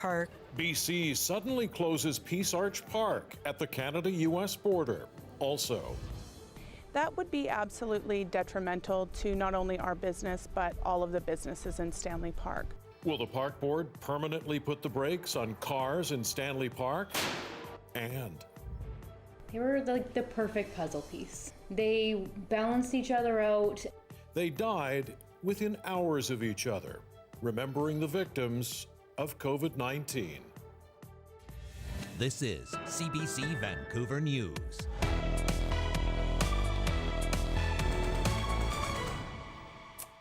Park. BC suddenly closes Peace Arch Park at the Canada-US border. Also, that would be absolutely detrimental to not only our business, but all of the businesses in Stanley Park. Will the park board permanently put the brakes on cars in Stanley Park? And they were like the perfect puzzle piece. They balanced each other out. They died within hours of each other, remembering the victims of COVID-19. This is CBC Vancouver News.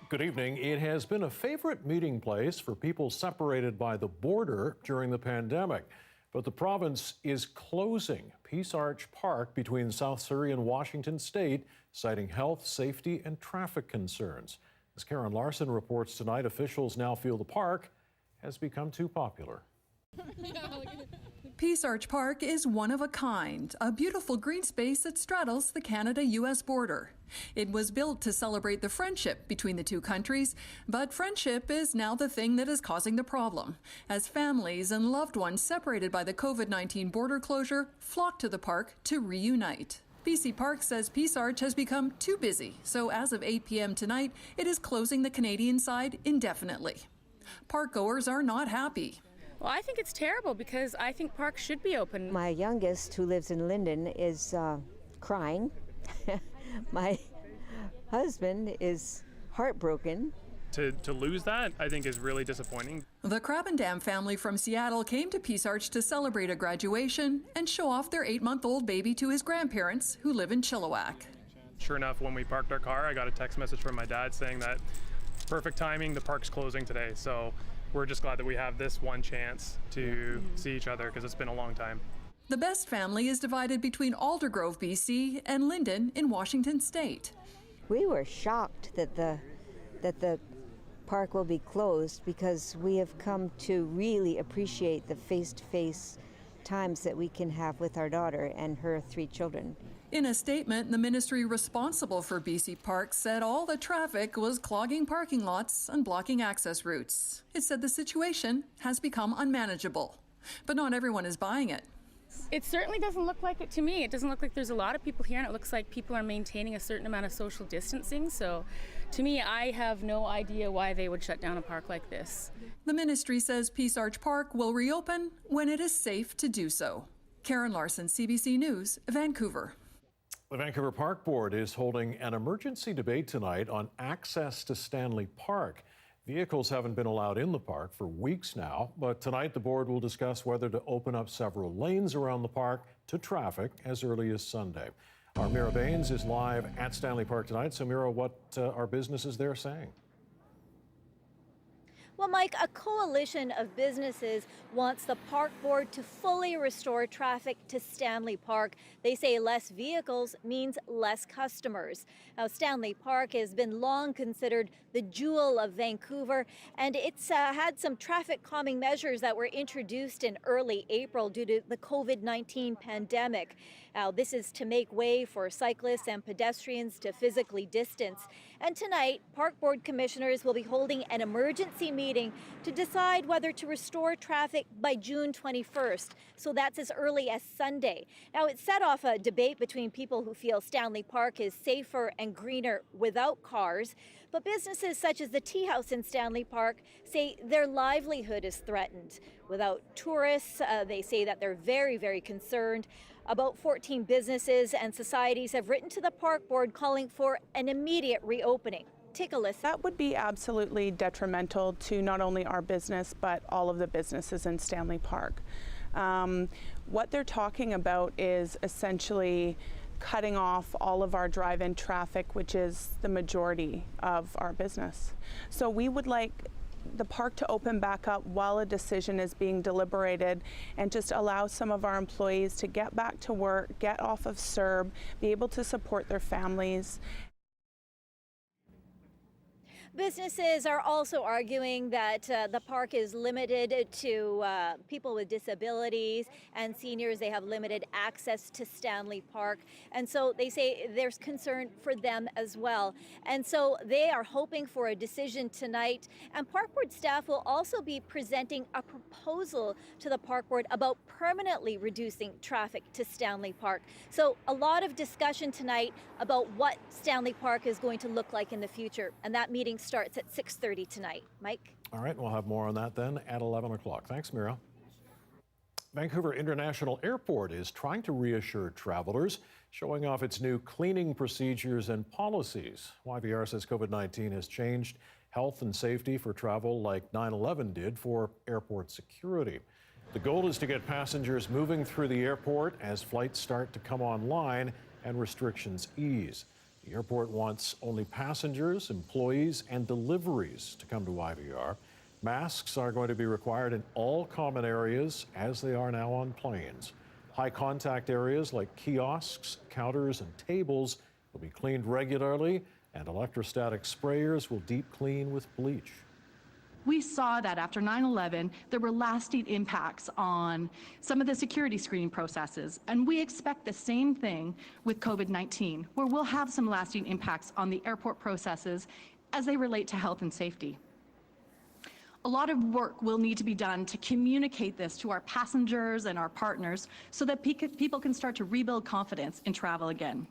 Good evening. It has been a favorite meeting place for people separated by the border during the pandemic. But the province is closing Peace Arch Park between South Surrey and Washington State, citing health, safety, and traffic concerns. As Karen Larson reports tonight, officials now feel the park has become too popular. Peace Arch Park is one of a kind, a beautiful green space that straddles the Canada-US border. It was built to celebrate the friendship between the two countries, but friendship is now the thing that is causing the problem, as families and loved ones separated by the COVID-19 border closure flock to the park to reunite. BC Park says Peace Arch has become too busy, so as of 8 p.m. tonight, it is closing the Canadian side indefinitely. Parkgoers are not happy. Well, I think it's terrible because I think parks should be open. My youngest, who lives in Lynn, is crying. My husband is heartbroken. To lose that, I think, is really disappointing. The Krabbendam family from Seattle came to Peace Arch to celebrate a graduation and show off their 8-month-old baby to his grandparents, who live in Chilliwack. Sure enough, when we parked our car, I got a text message from my dad saying that perfect timing, the park's closing today. So we're just glad that we have this one chance to see each other because it's been a long time. The Best family is divided between Aldergrove, BC, and Linden in Washington State. We were shocked that the park will be closed because we have come to really appreciate the face-to-face times that we can have with our daughter and her 3 children. In a statement, the ministry responsible for BC Park said all the traffic was clogging parking lots and blocking access routes. It said the situation has become unmanageable, but not everyone is buying it. It certainly doesn't look like it to me. It doesn't look like there's a lot of people here, and it looks like people are maintaining a certain amount of social distancing. So to me, I have no idea why they would shut down a park like this. The ministry says Peace Arch Park will reopen when it is safe to do so. Karen Larson, CBC News, Vancouver. The Vancouver Park Board is holding an emergency debate tonight on access to Stanley Park. Vehicles haven't been allowed in the park for weeks now, but tonight the board will discuss whether to open up several lanes around the park to traffic as early as Sunday. Our Mira Baines is live at Stanley Park tonight. So Mira, what are businesses there saying? Well, Mike, a coalition of businesses wants the park board to fully restore traffic to Stanley Park. They say less vehicles means less customers. Now, Stanley Park has been long considered the jewel of Vancouver, and it's had some traffic calming measures that were introduced in early April due to the COVID-19 pandemic. Now, this is to make way for cyclists and pedestrians to physically distance. And tonight, Park Board commissioners will be holding an emergency meeting to decide whether to restore traffic by June 21st. So that's as early as Sunday. Now, it set off a debate between people who feel Stanley Park is safer and greener without cars. But businesses such as the Tea House in Stanley Park say their livelihood is threatened. Without tourists, they say that they're very, very concerned. About 14 businesses and societies have written to the Park Board calling for an immediate reopening. Take a listen. That would be absolutely detrimental to not only our business, but all of the businesses in Stanley Park. What they're talking about is essentially cutting off all of our drive-in traffic, which is the majority of our business. So we would like the park to open back up while a decision is being deliberated and just allow some of our employees to get back to work, get off of CERB, be able to support their families. Businesses are also arguing that the park is limited to people with disabilities and seniors. They have limited access to Stanley Park. And so they say there's concern for them as well. And so they are hoping for a decision tonight. And Park Board staff will also be presenting a proposal to the Park Board about permanently reducing traffic to Stanley Park. So a lot of discussion tonight about what Stanley Park is going to look like in the future. And that meeting starts at 6:30 tonight. Mike? All right, we'll have more on that then at 11 o'clock. Thanks, Mira. Vancouver International Airport is trying to reassure travelers, showing off its new cleaning procedures and policies. YVR says COVID-19 has changed health and safety for travel like 9/11 did for airport security. The goal is to get passengers moving through the airport as flights start to come online and restrictions ease. The airport wants only passengers, employees, and deliveries to come to YVR. Masks are going to be required in all common areas as they are now on planes. High contact areas like kiosks, counters, and tables will be cleaned regularly, and electrostatic sprayers will deep clean with bleach. We saw that after 9/11, there were lasting impacts on some of the security screening processes, and we expect the same thing with COVID-19, where we'll have some lasting impacts on the airport processes as they relate to health and safety. A lot of work will need to be done to communicate this to our passengers and our partners so that people can start to rebuild confidence in travel again.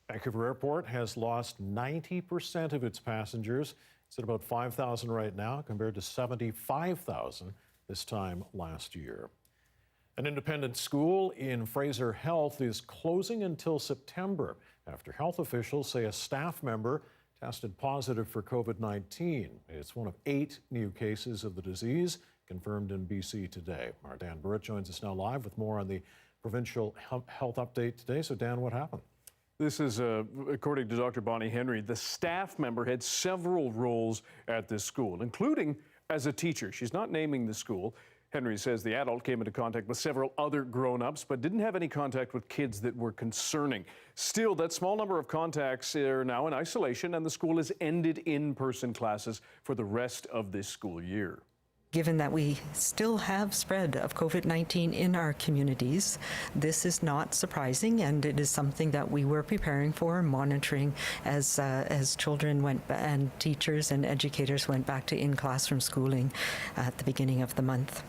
Vancouver Airport has lost 90% of its passengers. It's at about 5,000 right now, compared to 75,000 this time last year. An independent school in Fraser Health is closing until September after health officials say a staff member tested positive for COVID-19. It's one of 8 new cases of the disease confirmed in BC today. Our Dan Burritt joins us now live with more on the Provincial health update today. So Dan, what happened? This is, according to Dr. Bonnie Henry, the staff member had several roles at this school, including as a teacher. She's not naming the school. Henry says the adult came into contact with several other grown-ups, but didn't have any contact with kids that were concerning. Still, that small number of contacts are now in isolation, and the school has ended in-person classes for the rest of this school year. Given that we still have spread of COVID-19 in our communities, this is not surprising, and it is something that we were preparing for, monitoring as children went and teachers and educators went back to in-classroom schooling at the beginning of the month.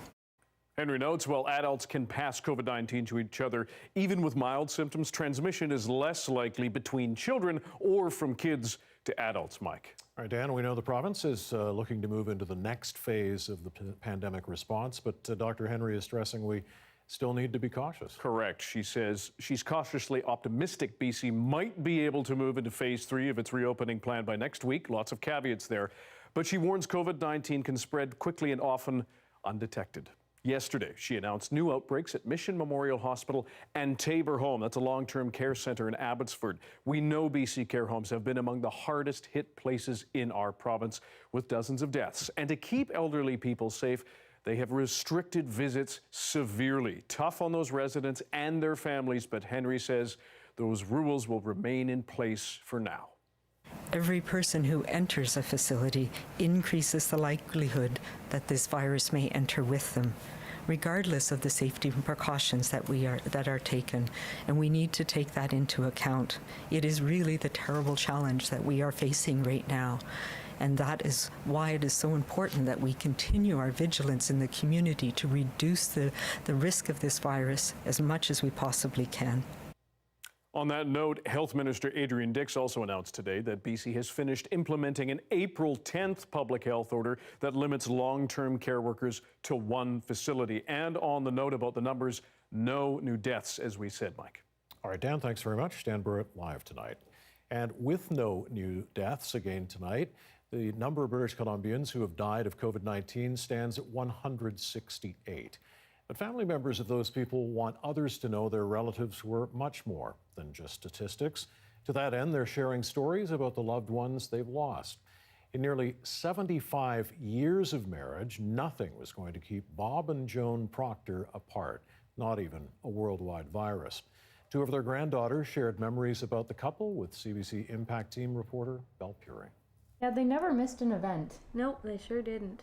Henry notes, while adults can pass COVID-19 to each other, even with mild symptoms, transmission is less likely between children or from kids to adults. Mike. All right, Dan, we know the province is looking to move into the next phase of the pandemic response, but Dr. Henry is stressing we still need to be cautious. Correct. She says she's cautiously optimistic BC might be able to move into phase 3 of its reopening plan by next week. Lots of caveats there. But she warns COVID-19 can spread quickly and often undetected. Yesterday, she announced new outbreaks at Mission Memorial Hospital and Tabor Home. That's a long-term care center in Abbotsford. We know BC care homes have been among the hardest hit places in our province, with dozens of deaths. And to keep elderly people safe, they have restricted visits severely. Tough on those residents and their families, but Henry says those rules will remain in place for now. Every person who enters a facility increases the likelihood that this virus may enter with them, regardless of the safety precautions that are taken, and we need to take that into account. It is really the terrible challenge that we are facing right now, and that is why it is so important that we continue our vigilance in the community to reduce the risk of this virus as much as we possibly can. On that note, Health Minister Adrian Dix also announced today that BC has finished implementing an April 10th public health order that limits long-term care workers to one facility. And on the note about the numbers, no new deaths, as we said, Mike. All right, Dan, thanks very much. Dan Burritt live tonight. And with no new deaths again tonight, the number of British Columbians who have died of COVID-19 stands at 168. But family members of those people want others to know their relatives were much more than just statistics. To that end, they're sharing stories about the loved ones they've lost. In nearly 75 years of marriage, nothing was going to keep Bob and Joan Proctor apart, not even a worldwide virus. Two of their granddaughters shared memories about the couple with CBC Impact Team reporter Belle Puring. Yeah, they never missed an event. Nope, they sure didn't.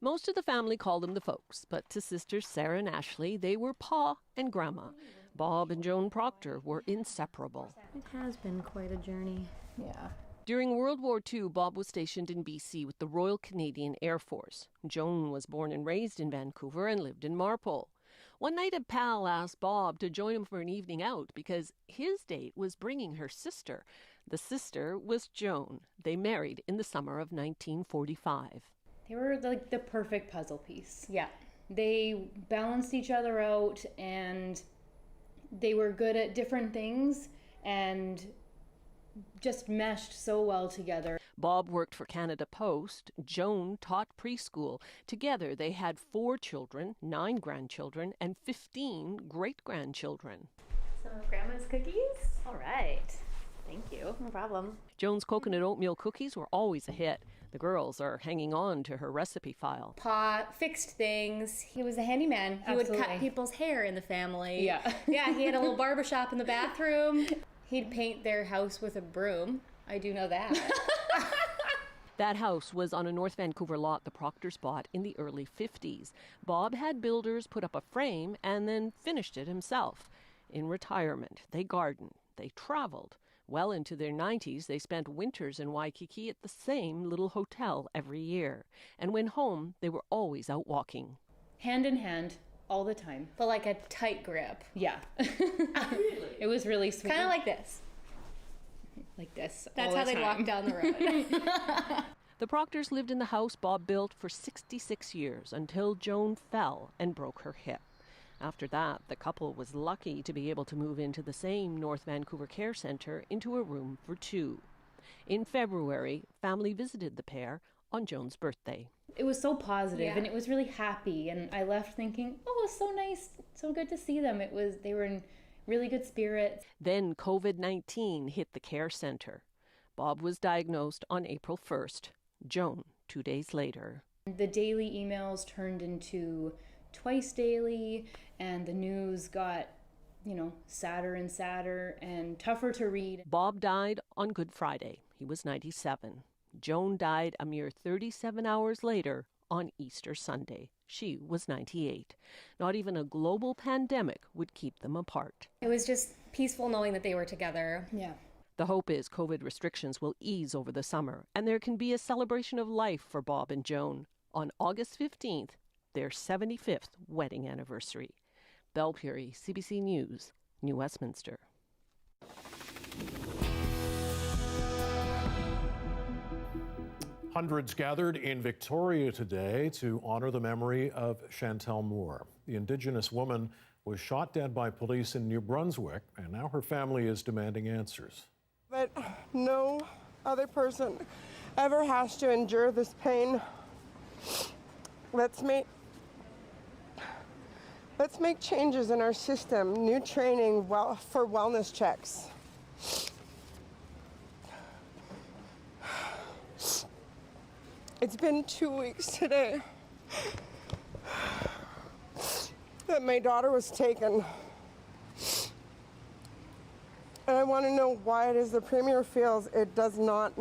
Most of the family called them the folks, but to sisters Sarah and Ashley, they were Pa and Grandma. Bob and Joan Proctor were inseparable. It has been quite a journey. Yeah. During World War II, Bob was stationed in BC with the Royal Canadian Air Force. Joan was born and raised in Vancouver and lived in Marpole. One night, a pal asked Bob to join him for an evening out because his date was bringing her sister. The sister was Joan. They married in the summer of 1945. They were like the perfect puzzle piece. Yeah. They balanced each other out and they were good at different things and just meshed so well together. Bob worked for Canada Post. Joan taught preschool. Together, they had 4 children, 9 grandchildren, and 15 great-grandchildren. Some of Grandma's cookies? All right. Thank you. No problem. Joan's coconut oatmeal cookies were always a hit. The girls are hanging on to her recipe file. Pa fixed things. He was a handyman. He would cut people's hair in the family. Yeah. Yeah, he had a little barbershop in the bathroom. He'd paint their house with a broom. I do know that. That house was on a North Vancouver lot the Proctors bought in the early 50s. Bob had builders put up a frame and then finished it himself. In retirement, they gardened, they traveled. Well into their 90s, they spent winters in Waikiki at the same little hotel every year. And when home, they were always out walking. Hand in hand, all the time. But like a tight grip. Yeah. It was really sweet. Kind of like this. Like this. That's how they'd walk down the road. The Proctors lived in the house Bob built for 66 years until Joan fell and broke her hip. After that, the couple was lucky to be able to move into the same North Vancouver Care Centre into a room for 2. In February, family visited the pair on Joan's birthday. It was so positive and it was really happy, and I left thinking, oh, it was so nice, so good to see them. They were in really good spirits. Then COVID-19 hit the care centre. Bob was diagnosed on April 1st, Joan 2 days later. The daily emails turned into twice daily, and the news got, sadder and sadder and tougher to read. Bob died on Good Friday. He was 97. Joan died a mere 37 hours later on Easter Sunday. She was 98. Not even a global pandemic would keep them apart. It was just peaceful knowing that they were together. Yeah. The hope is COVID restrictions will ease over the summer, and there can be a celebration of life for Bob and Joan on August 15th, their 75th wedding anniversary. Belle Puri, CBC News, New Westminster. Hundreds gathered in Victoria today to honor the memory of Chantel Moore. The Indigenous woman was shot dead by police in New Brunswick, and now her family is demanding answers. But no other person ever has to endure this pain. Let's make changes in our system, new training for wellness checks. It's been 2 weeks today that my daughter was taken. And I want to know why it is the Premier feels it's not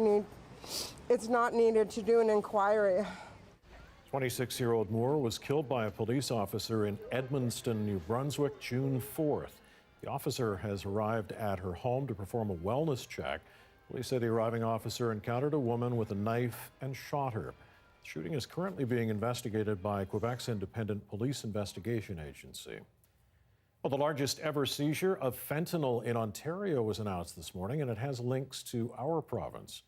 needed to do an inquiry. 26-year-old Moore was killed by a police officer in Edmundston, New Brunswick, June 4th. The officer has arrived at her home to perform a wellness check. Police say the arriving officer encountered a woman with a knife and shot her. The shooting is currently being investigated by Quebec's Independent Police Investigation Agency. Well, the largest ever seizure of fentanyl in Ontario was announced this morning, and it has links to our province.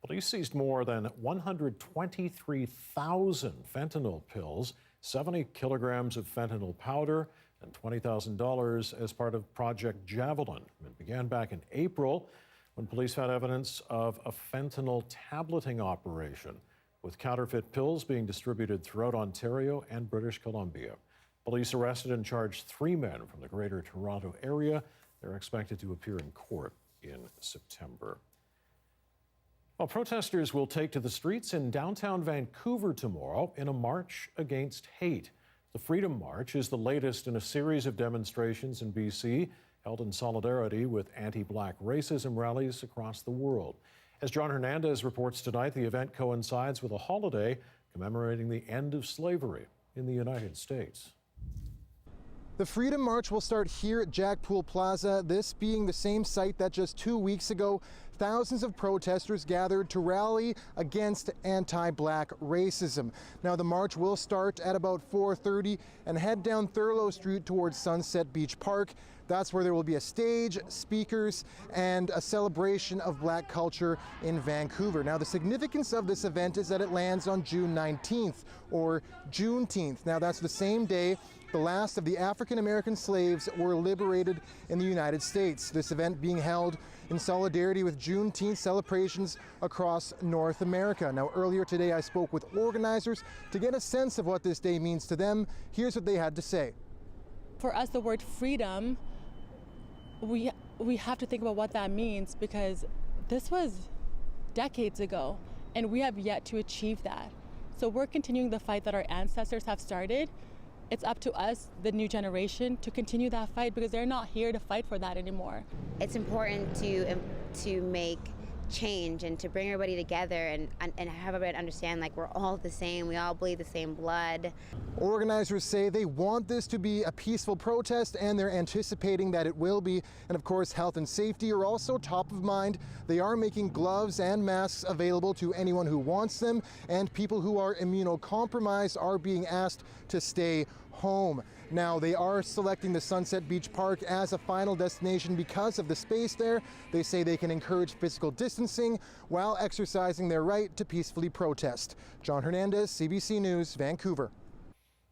Police seized more than 123,000 fentanyl pills, 70 kilograms of fentanyl powder, and $20,000 as part of Project Javelin. It began back in April when police found evidence of a fentanyl tableting operation, with counterfeit pills being distributed throughout Ontario and British Columbia. Police arrested and charged 3 men from the Greater Toronto area. They're expected to appear in court in September. Well, protesters will take to the streets in downtown Vancouver tomorrow in a march against hate. The Freedom March is the latest in a series of demonstrations in BC held in solidarity with anti-Black racism rallies across the world. As John Hernandez reports tonight, the event coincides with a holiday commemorating the end of slavery in the United States. The Freedom March will start here at Jack Pool Plaza, this being the same site that just 2 weeks ago, thousands of protesters gathered to rally against anti-black racism. Now, the march will start at about 4:30 and head down Thurlow Street towards Sunset Beach Park. That's where there will be a stage, speakers, and a celebration of black culture in Vancouver. Now, the significance of this event is that it lands on June 19th, or Juneteenth. Now, that's the same day the last of the African-American slaves were liberated in the United States. This event being held in solidarity with Juneteenth celebrations across North America. Now, earlier today, I spoke with organizers to get a sense of what this day means to them. Here's what they had to say. For us, the word freedom, we have to think about what that means, because this was decades ago, and we have yet to achieve that. So we're continuing the fight that our ancestors have started. It's up to us, the new generation, to continue that fight, because they're not here to fight for that anymore. It's important to make change and to bring everybody together and have everybody understand, like, we're all the same, we all bleed the same blood. Organizers say they want this to be a peaceful protest, and they're anticipating that it will be. And of course, health and safety are also top of mind. They are making gloves and masks available to anyone who wants them, and people who are immunocompromised are being asked to stay home. Now, they are selecting the Sunset Beach Park as a final destination because of the space there. They say they can encourage physical distancing while exercising their right to peacefully protest. John Hernandez, CBC News, Vancouver.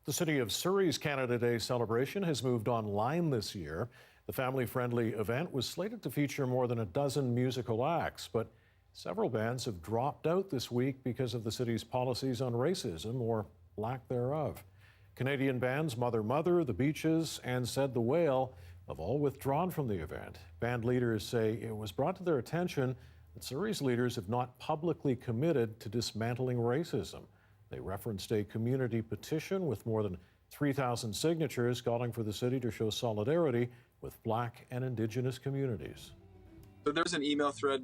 The City of Surrey's Canada Day celebration has moved online this year. The family-friendly event was slated to feature more than a dozen musical acts, but several bands have dropped out this week because of the city's policies on racism or lack thereof. Canadian bands Mother Mother, The Beaches, and Said the Whale have all withdrawn from the event. Band leaders say it was brought to their attention that Surrey's leaders have not publicly committed to dismantling racism. They referenced a community petition with more than 3,000 signatures calling for the city to show solidarity with Black and Indigenous communities. So there was an email thread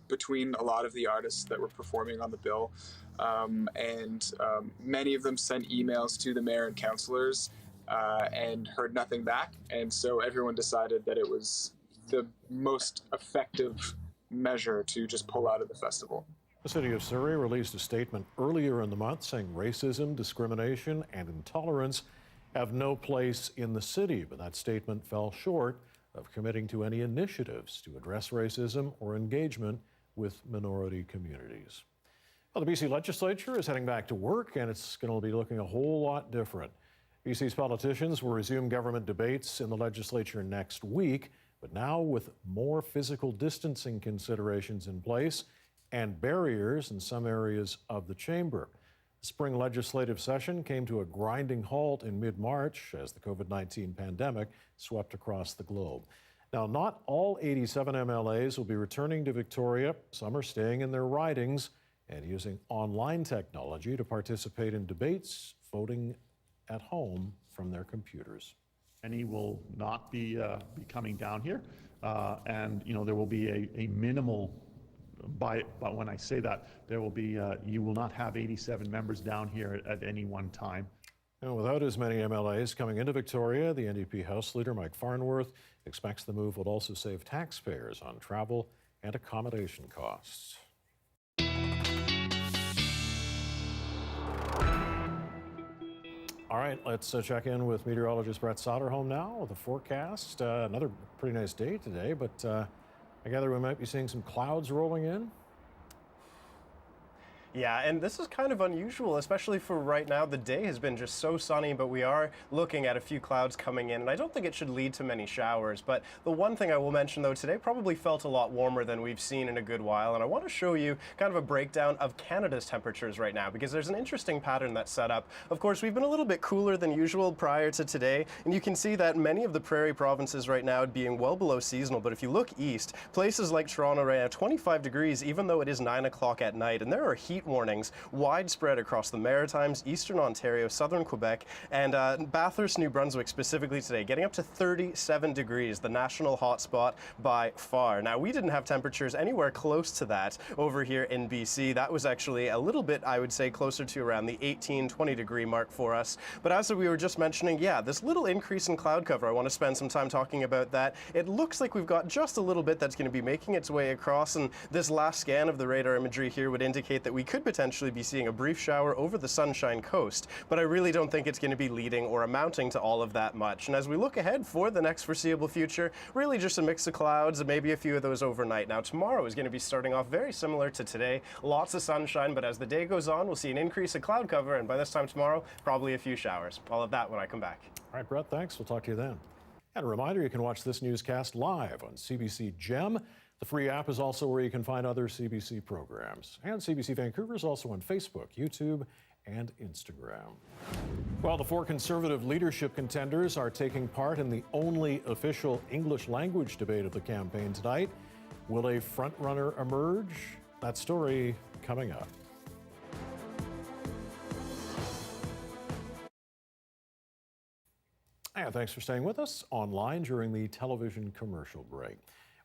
between a lot of the artists that were performing on the bill. Many of them sent emails to the mayor and councillors and heard nothing back. And so everyone decided that it was the most effective measure to just pull out of the festival. The City of Surrey released a statement earlier in the month saying racism, discrimination, and intolerance have no place in the city, but that statement fell short of committing to any initiatives to address racism or engagement with minority communities. Well, the BC Legislature is heading back to work, and it's going to be looking a whole lot different. BC's politicians will resume government debates in the Legislature next week, but now with more physical distancing considerations in place and barriers in some areas of the chamber. The spring legislative session came to a grinding halt in mid-March as the COVID-19 pandemic swept across the globe. Now, not all 87 MLAs will be returning to Victoria. Some are staying in their ridings and using online technology to participate in debates, voting at home from their computers. Many will not be coming down here, and there will be a minimal. But when I say that, there will be you will not have 87 members down here at any one time. And without as many MLAs coming into Victoria, the NDP House Leader Mike Farnworth expects the move will also save taxpayers on travel and accommodation costs. All right, let's check in with meteorologist Brett Soderholm now with the forecast. Another pretty nice day today, but I gather we might be seeing some clouds rolling in. Yeah, and this is kind of unusual, especially for right now. The day has been just so sunny, but we are looking at a few clouds coming in, and I don't think it should lead to many showers. But the one thing I will mention, though, today probably felt a lot warmer than we've seen in a good while, and I want to show you kind of a breakdown of Canada's temperatures right now, because there's an interesting pattern that's set up. Of course, we've been a little bit cooler than usual prior to today, and you can see that many of the prairie provinces right now being well below seasonal. But if you look east, places like Toronto right now, 25 degrees, even though it is 9 o'clock at night, and there are heat heat warnings widespread across the Maritimes, Eastern Ontario, Southern Quebec, and Bathurst, New Brunswick specifically today, getting up to 37 degrees, the national hotspot by far. Now, we didn't have temperatures anywhere close to that over here in BC. That was actually a little bit, I would say, closer to around the 18-20 degree mark for us. But as we were just mentioning, yeah, this little increase in cloud cover, I want to spend some time talking about that. It looks like we've got just a little bit that's going to be making its way across, and this last scan of the radar imagery here would indicate that we could potentially be seeing a brief shower over the Sunshine Coast, but I really don't think it's going to be leading or amounting to all of that much. And as we look ahead for the next foreseeable future, really just a mix of clouds and maybe a few of those overnight. Now, tomorrow is going to be starting off very similar to today. Lots of sunshine, but as the day goes on, we'll see an increase of cloud cover, and by this time tomorrow, probably a few showers. All of that when I come back. All right, Brett, thanks. We'll talk to you then. And a reminder, you can watch this newscast live on CBC Gem. The free app is also where you can find other CBC programs. And CBC Vancouver is also on Facebook, YouTube, and Instagram. Well, the 4 Conservative leadership contenders are taking part in the only official English language debate of the campaign tonight. Will a frontrunner emerge? That story coming up. And thanks for staying with us online during the television commercial break.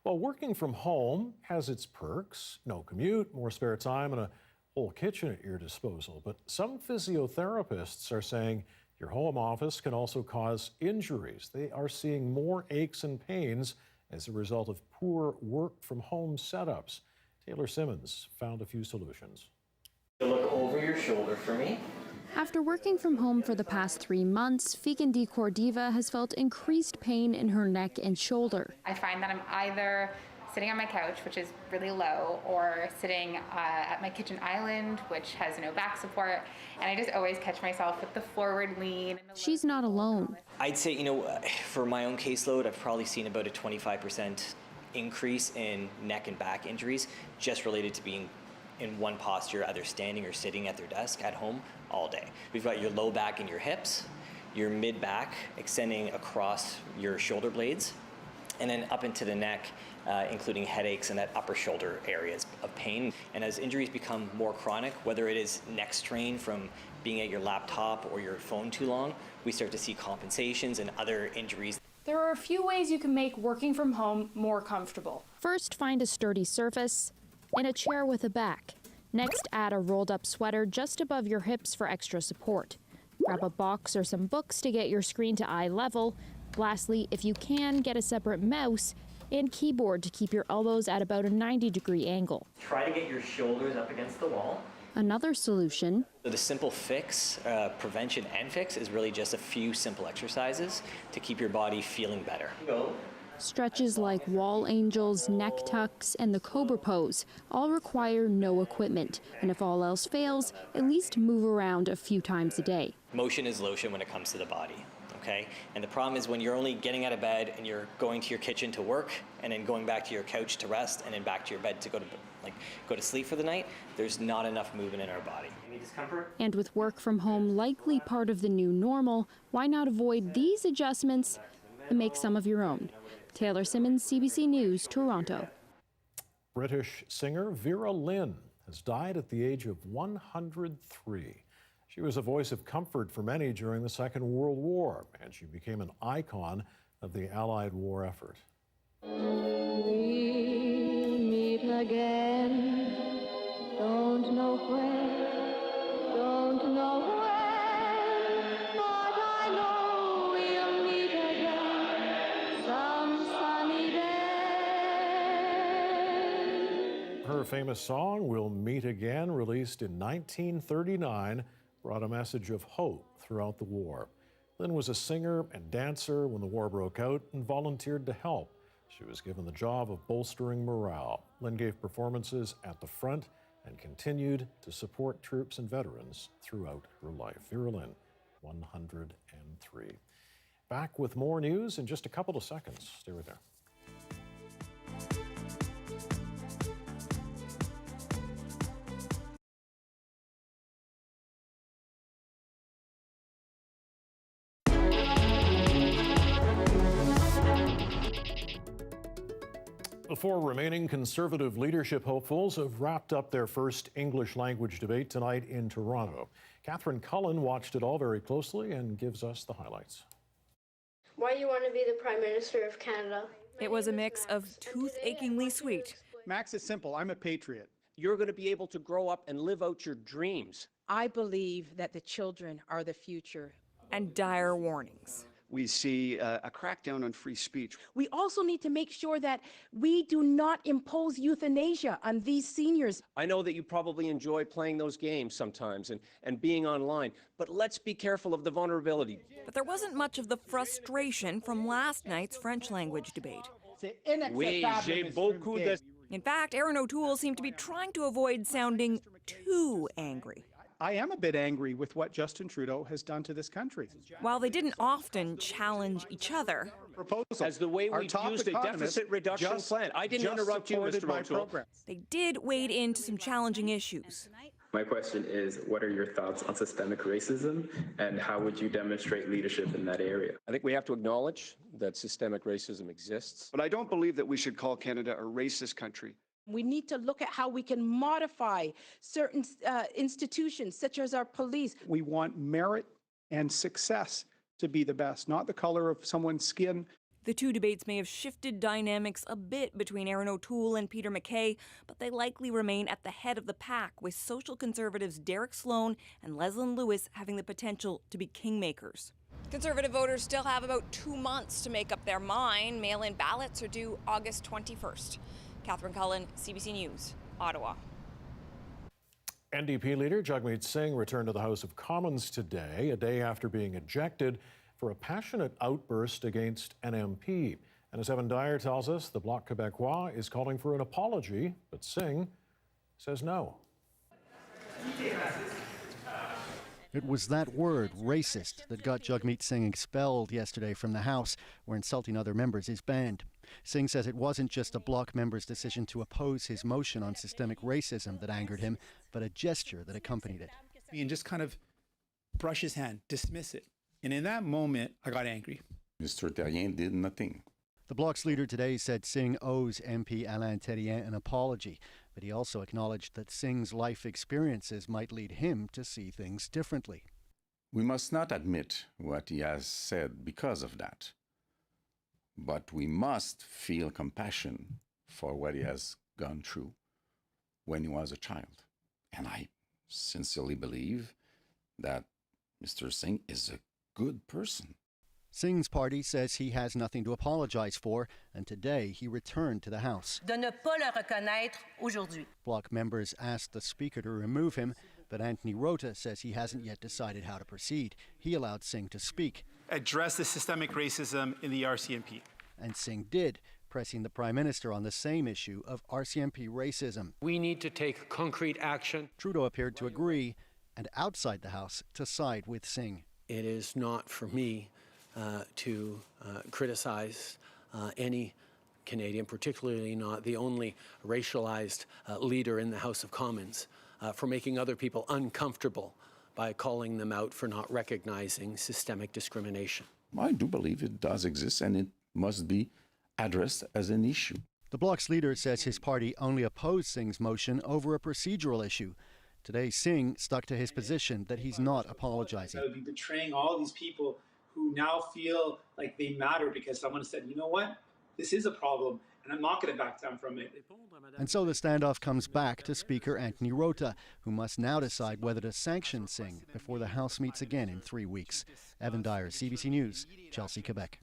Well, working from home has its perks. No commute, more spare time, and a whole kitchen at your disposal. But some physiotherapists are saying your home office can also cause injuries. They are seeing more aches and pains as a result of poor work from home setups. Taylor Simmons found a few solutions. Look over your shoulder for me. After working from home for the past 3 months, Figan Di Cordiva has felt increased pain in her neck and shoulder. I find that I'm either sitting on my couch, which is really low, or sitting at my kitchen island, which has no back support, and I just always catch myself with the forward lean. She's not alone. I'd say, for my own caseload, I've probably seen about a 25% increase in neck and back injuries just related to being in one posture, either standing or sitting at their desk at home all day. We've got your low back and your hips, your mid back extending across your shoulder blades, and then up into the neck, including headaches and that upper shoulder areas of pain. And as injuries become more chronic, whether it is neck strain from being at your laptop or your phone too long, we start to see compensations and other injuries. There are a few ways you can make working from home more comfortable. First, find a sturdy surface and a chair with a back. Next, add a rolled up sweater just above your hips for extra support. Grab a box or some books to get your screen to eye level. Lastly, if you can, get a separate mouse and keyboard to keep your elbows at about a 90-degree angle. Try to get your shoulders up against the wall. Another solution. The simple fix, prevention and fix, is really just a few simple exercises to keep your body feeling better. Stretches like wall angels, neck tucks, and the cobra pose all require no equipment. And if all else fails, at least move around a few times a day. Motion is lotion when it comes to the body. Okay? And the problem is when you're only getting out of bed and you're going to your kitchen to work and then going back to your couch to rest and then back to your bed to go to sleep for the night, there's not enough movement in our body. Any discomfort? And with work from home likely part of the new normal, why not avoid these adjustments and make some of your own? Taylor Simmons, CBC News, Toronto. British singer Vera Lynn has died at the age of 103. She was a voice of comfort for many during the Second World War, and she became an icon of the Allied war effort. We'll meet again, don't know where, don't know when, but I know we'll meet again some sunny day. Her famous song, We'll Meet Again, released in 1939, brought a message of hope throughout the war. Lynn was a singer and dancer when the war broke out and volunteered to help. She was given the job of bolstering morale. Lynn gave performances at the front and continued to support troops and veterans throughout her life. Vera Lynn, 103. Back with more news in just a couple of seconds. Stay right there. The The four remaining Conservative leadership hopefuls have wrapped up their first English language debate tonight in Toronto. Catherine Cullen watched it all very closely and gives us the highlights. Why you want to be the Prime Minister of Canada? It was a mix of tooth-achingly sweet. Max, it's simple. I'm a patriot. You're going to be able to grow up and live out your dreams. I believe that the children are the future. And dire warnings. We see a crackdown on free speech. We also need to make sure that we do not impose euthanasia on these seniors. I know that you probably enjoy playing those games sometimes and being online, but let's be careful of the vulnerability. But there wasn't much of the frustration from last night's French language debate. In fact, Erin O'Toole seemed to be trying to avoid sounding too angry. I am a bit angry with what Justin Trudeau has done to this country. While they didn't often challenge each other, as the way we used a deficit reduction plan. I didn't interrupt you, Mr. O'Toole. They did wade into some challenging issues. My question is, what are your thoughts on systemic racism, and how would you demonstrate leadership in that area? I think we have to acknowledge that systemic racism exists. But I don't believe that we should call Canada a racist country. We need to look at how we can modify certain institutions, such as our police. We want merit and success to be the best, not the color of someone's skin. The two debates may have shifted dynamics a bit between Erin O'Toole and Peter MacKay, but they likely remain at the head of the pack, with social conservatives Derek Sloan and Leslyn Lewis having the potential to be kingmakers. Conservative voters still have about 2 months to make up their mind. Mail-in ballots are due August 21st. Catherine Cullen, CBC News, Ottawa. NDP leader Jagmeet Singh returned to the House of Commons today, a day after being ejected for a passionate outburst against an MP. And as Evan Dyer tells us, the Bloc Québécois is calling for an apology, but Singh says no. It was that word, racist, that got Jagmeet Singh expelled yesterday from the House, where insulting other members is banned. Singh says it wasn't just a Bloc member's decision to oppose his motion on systemic racism that angered him, but a gesture that accompanied it. And just kind of brush his hand, dismiss it. And in that moment, I got angry. Mr. Terrien did nothing. The Bloc's leader today said Singh owes MP Alain Terrien an apology, but he also acknowledged that Singh's life experiences might lead him to see things differently. We must not admit what he has said because of that, but we must feel compassion for what he has gone through when he was a child. And I sincerely believe that Mr. Singh is a good person. Singh's party says he has nothing to apologize for, and today he returned to the House. De ne pas le reconnaître aujourd'hui. Bloc members asked the Speaker to remove him, but Anthony Rota says he hasn't yet decided how to proceed. He allowed Singh to speak. Address the systemic racism in the RCMP. And Singh did, pressing the Prime Minister on the same issue of RCMP racism. We need to take concrete action. Trudeau appeared to agree, and outside the House to side with Singh. It is not for me to criticize any Canadian, particularly not the only racialized leader in the House of Commons, for making other people uncomfortable by calling them out for not recognizing systemic discrimination. I do believe it does exist, and it must be addressed as an issue. The Bloc's leader says his party only opposed Singh's motion over a procedural issue. Today, Singh stuck to his position that he's not apologizing. I would be betraying all these people who now feel like they matter because someone said, you know what, this is a problem, and I'm not going to back down from it. And so the standoff comes back to Speaker Anthony Rota, who must now decide whether to sanction Singh before the House meets again in 3 weeks. Evan Dyer, CBC News, Chelsea, Quebec.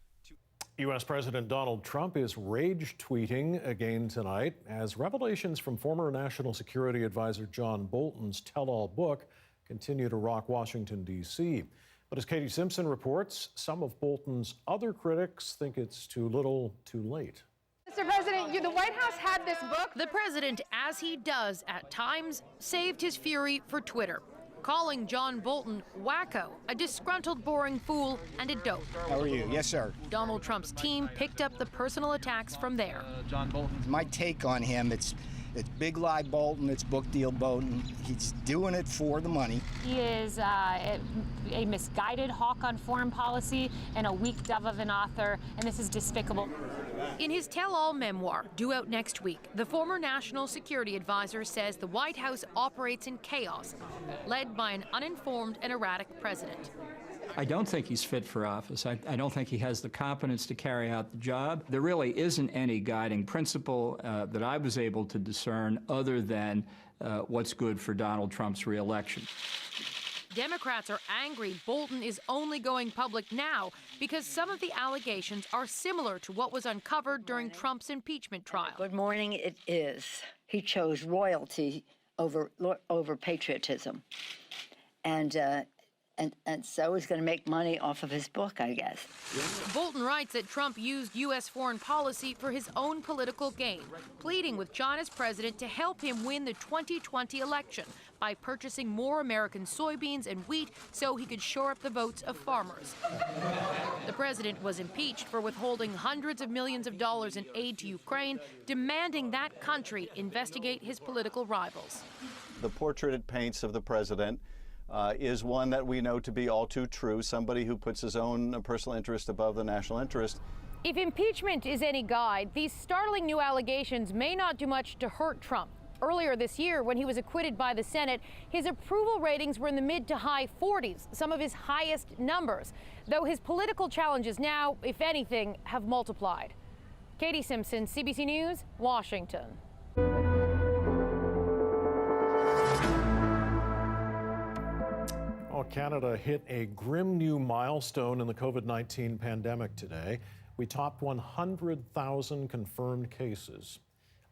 U.S. President Donald Trump is rage tweeting again tonight as revelations from former National Security Advisor John Bolton's tell-all book continue to rock Washington, D.C. But as Katie Simpson reports, some of Bolton's other critics think it's too little, too late. Mr. President, the White House had this book. The president, as he does at times, saved his fury for Twitter, calling John Bolton wacko, a disgruntled, boring fool, and a dope. How are you? Yes, sir. Donald Trump's team picked up the personal attacks from there. John Bolton. My take on him, it's It's Big Lie Bolton, it's Book Deal Bolton. He's doing it for the money. He is a misguided hawk on foreign policy and a weak dove of an author, and this is despicable. In his tell-all memoir, due out next week, the former national security advisor says the White House operates in chaos, led by an uninformed and erratic president. I don't think he's fit for office. I don't think he has the competence to carry out the job. There really isn't any guiding principle that I was able to discern other than what's good for Donald Trump's reelection. Democrats are angry Bolton is only going public now because some of the allegations are similar to what was uncovered during Trump's impeachment trial. Good morning, it is. He chose royalty over patriotism. And so he's going to make money off of his book, I guess. Bolton writes that Trump used U.S. foreign policy for his own political gain, pleading with China's president to help him win the 2020 election by purchasing more American soybeans and wheat so he could shore up the votes of farmers. The president was impeached for withholding hundreds of millions of dollars in aid to Ukraine, demanding that country investigate his political rivals. The portrait it paints of the president is one that we know to be all too true, somebody who puts his own personal interest above the national interest. If impeachment is any guide, these startling new allegations may not do much to hurt Trump. Earlier this year, when he was acquitted by the Senate, his approval ratings were in the mid to high 40s, some of his highest numbers, though his political challenges now, if anything, have multiplied. Katie Simpson, CBC News, Washington. Well, Canada hit a grim new milestone in the COVID-19 pandemic today. We topped 100,000 confirmed cases.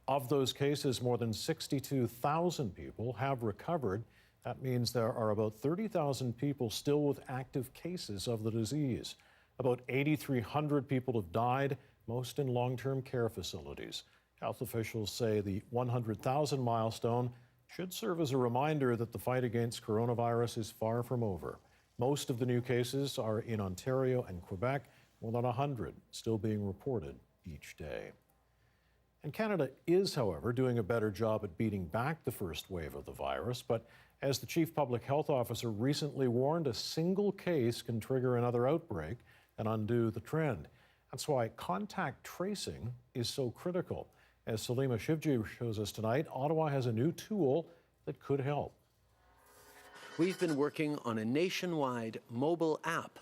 Of those cases, more than 62,000 people have recovered. That means there are about 30,000 people still with active cases of the disease. About 8,300 people have died, most in long-term care facilities. Health officials say the 100,000 milestone should serve as a reminder that the fight against coronavirus is far from over. Most of the new cases are in Ontario and Quebec, more than 100 still being reported each day. And Canada is, however, doing a better job at beating back the first wave of the virus. But as the chief public health officer recently warned, a single case can trigger another outbreak and undo the trend. That's why contact tracing is so critical. As Salima Shivji shows us tonight, Ottawa has a new tool that could help. We've been working on a nationwide mobile app.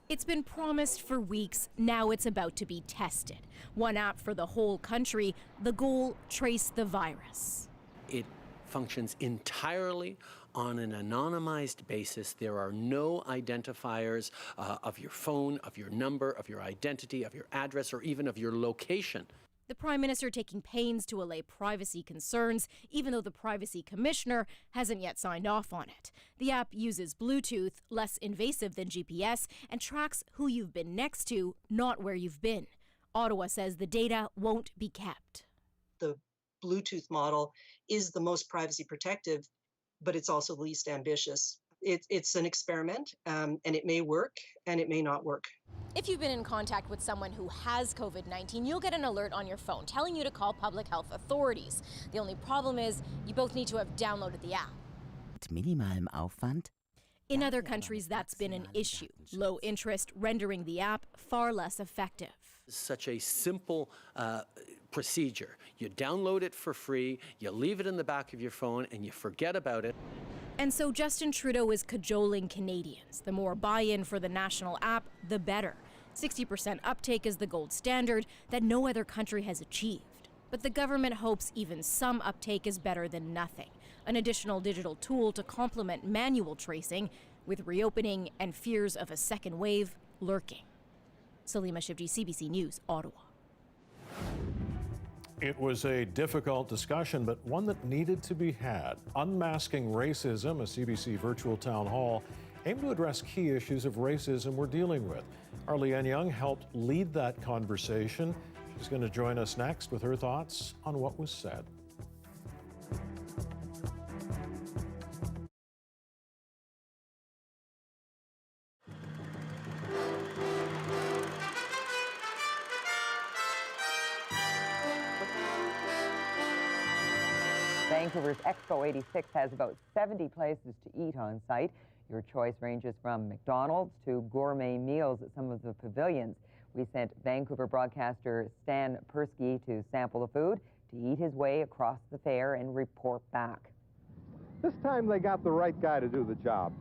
It's been promised for weeks. Now it's about to be tested. One app for the whole country. The goal, trace the virus. It functions entirely on an anonymized basis. There are no identifiers of your phone, of your number, of your identity, of your address, or even of your location. The Prime Minister taking pains to allay privacy concerns, even though the Privacy Commissioner hasn't yet signed off on it. The app uses Bluetooth, less invasive than GPS, and tracks who you've been next to, not where you've been. Ottawa says the data won't be kept. The Bluetooth model is the most privacy protective, but it's also the least ambitious. It's an experiment, and it may work and it may not work. If you've been in contact with someone who has COVID-19, you'll get an alert on your phone telling you to call public health authorities. The only problem is you both need to have downloaded the app. Mit minimalem Aufwand. In other countries, that's been an issue. Low interest rendering the app far less effective. Such a simple procedure. You download it for free, you leave it in the back of your phone, and you forget about it. And so Justin Trudeau is cajoling Canadians. The more buy-in for the national app, the better. 60% uptake is the gold standard that no other country has achieved. But the government hopes even some uptake is better than nothing. An additional digital tool to complement manual tracing, with reopening and fears of a second wave lurking. Salima Shivji, CBC News, Ottawa. It was a difficult discussion, but one that needed to be had. Unmasking Racism, a CBC virtual town hall, aimed to address key issues of racism we're dealing with. Our Leanne Young helped lead that conversation. She's going to join us next with her thoughts on what was said. Vancouver's Expo 86 has about 70 places to eat on site. Your choice ranges from McDonald's to gourmet meals at some of the pavilions. We sent Vancouver broadcaster Stan Persky to sample the food, to eat his way across the fair and report back. This time they got the right guy to do the job.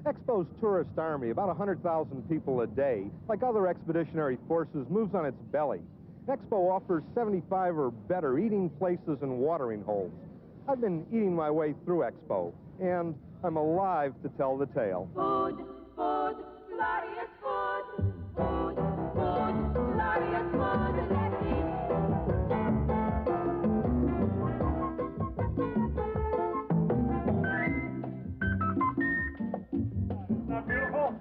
Expo's tourist army, about 100,000 people a day, like other expeditionary forces, moves on its belly. Expo offers 75 or better eating places and watering holes. I've been eating my way through Expo, and I'm alive to tell the tale. Food, food, glorious food. Food, food, glorious food. Let's eat. Isn't that beautiful?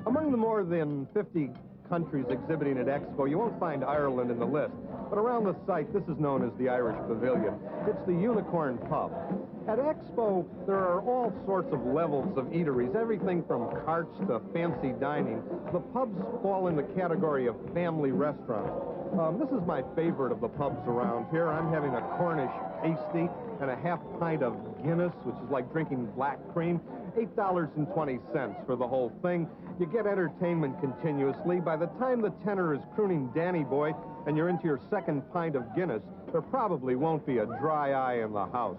Among the more than 50 countries exhibiting at Expo, you won't find Ireland in the list. But around the site, this is known as the Irish Pavilion. It's the Unicorn Pub. At Expo, there are all sorts of levels of eateries, everything from carts to fancy dining. The pubs fall in the category of family restaurants. This is my favorite of the pubs around here. I'm having a Cornish pasty and a half pint of Guinness, which is like drinking black cream. $8.20 for the whole thing. You get entertainment continuously. By the time the tenor is crooning Danny Boy and you're into your second pint of Guinness, there probably won't be a dry eye in the house.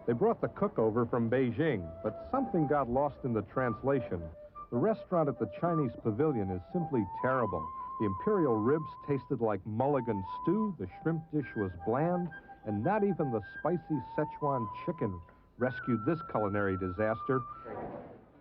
They brought the cook over from Beijing, but something got lost in the translation. The restaurant at the Chinese Pavilion is simply terrible. The imperial ribs tasted like mulligan stew, the shrimp dish was bland, and not even the spicy Szechuan chicken rescued this culinary disaster.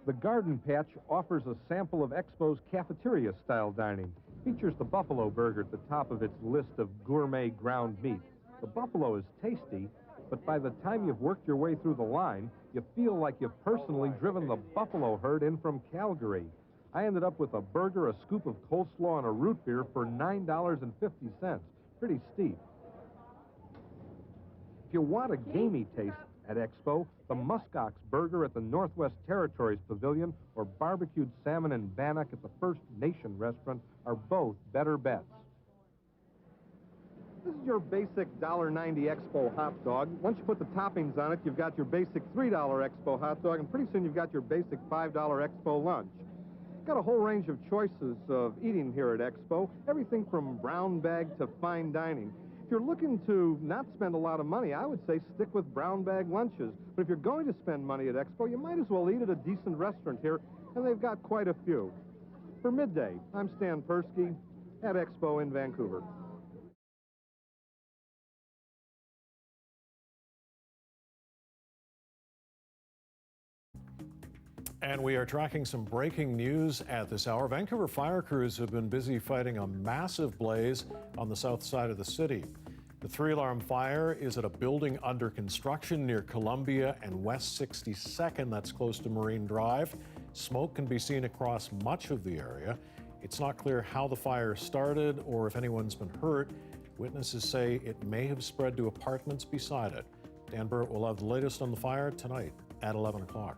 The Garden Patch offers a sample of Expo's cafeteria-style dining. Features the buffalo burger at the top of its list of gourmet ground meat. The buffalo is tasty, but by the time you've worked your way through the line, you feel like you've personally driven the buffalo herd in from Calgary. I ended up with a burger, a scoop of coleslaw, and a root beer for $9.50. Pretty steep. If you want a gamey taste at Expo, the muskox burger at the Northwest Territories Pavilion or barbecued salmon and bannock at the First Nation restaurant are both better bets. This is your basic $1.90 Expo hot dog. Once you put the toppings on it, you've got your basic $3 Expo hot dog, and pretty soon you've got your basic $5 Expo lunch. Got a whole range of choices of eating here at Expo, everything from brown bag to fine dining. If you're looking to not spend a lot of money, I would say stick with brown bag lunches. But if you're going to spend money at Expo, you might as well eat at a decent restaurant here, and they've got quite a few. For Midday, I'm Stan Persky at Expo in Vancouver. And we are tracking some breaking news at this hour. Vancouver fire crews have been busy fighting a massive blaze on the south side of the city. The 3-alarm fire is at a building under construction near Columbia and West 62nd. That's close to Marine Drive. Smoke can be seen across much of the area. It's not clear how the fire started or if anyone's been hurt. Witnesses say it may have spread to apartments beside it. Dan Burt will have the latest on the fire tonight at 11 o'clock.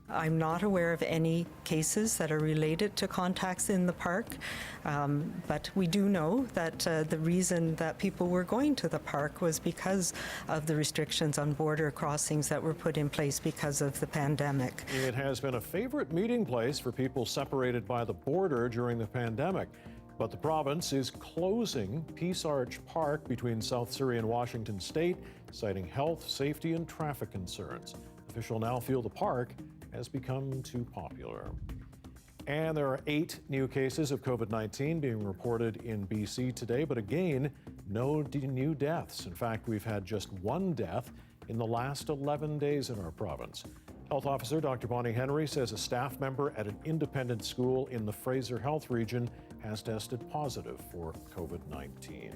I'm not aware of any cases that are related to contacts in the park, but we do know that the reason that people were going to the park was because of the restrictions on border crossings that were put in place because of the pandemic. It has been a favorite meeting place for people separated by the border during the pandemic. But the province is closing Peace Arch Park between South Surrey and Washington State, citing health, safety, and traffic concerns. Officials now feel the park has become too popular. And there are 8 new cases of COVID-19 being reported in BC today, but again, no new deaths. In fact, we've had just 1 death in the last 11 days in our province. Health Officer Dr. Bonnie Henry says a staff member at an independent school in the Fraser Health region has tested positive for COVID-19.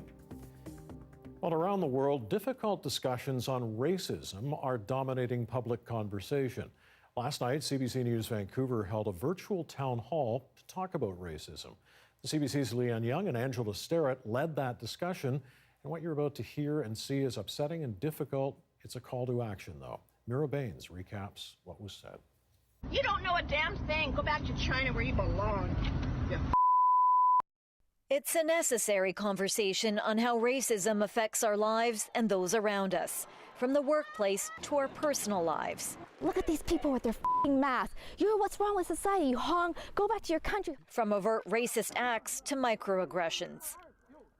Well, around the world, difficult discussions on racism are dominating public conversation. Last night, CBC News Vancouver held a virtual town hall to talk about racism. The CBC's Leanne Young and Angela Sterrett led that discussion, And what you're about to hear and see is upsetting and difficult. It's a call to action, though. Vera Baines recaps what was said. You don't know a damn thing. Go back to China where you belong. It's a necessary conversation on how racism affects our lives and those around us, from the workplace to our personal lives. Look at these people with their f***ing masks. You're what's wrong with society. You hung. Go back to your country. From overt racist acts to microaggressions.